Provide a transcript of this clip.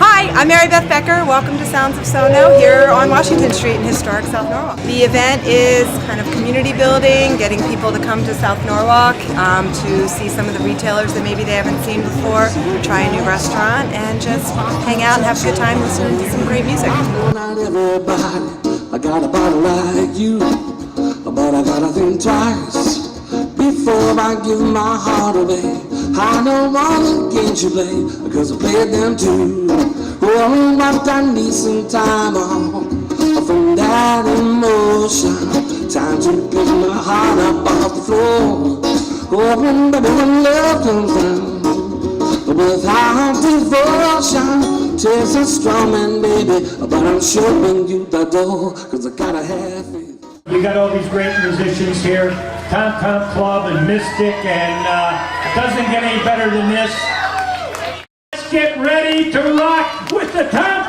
Hi, I'm Mary Beth Becker. Welcome to Sounds of SoNo here on Washington Street in historic South Norwalk. The event is kind of community building, getting people to come to South Norwalk to see some of the retailers that maybe they haven't seen before, try a new restaurant, and just hang out and have a good time listening to some great music. Not everybody, I got a body like you, but I gotta think twice before I give my heart away. I don't want games you play, because I played them too. Oh, but I need some time off from that emotion. Time to pick my heart up off the floor. Oh, baby, when love comes down without devotion, takes a strong man, baby, but I'm showing you the door, because I gotta have faith. We got all these great musicians here, Tom Club and Mystic, and it doesn't get any better than this. Let's get ready to rock with the Tom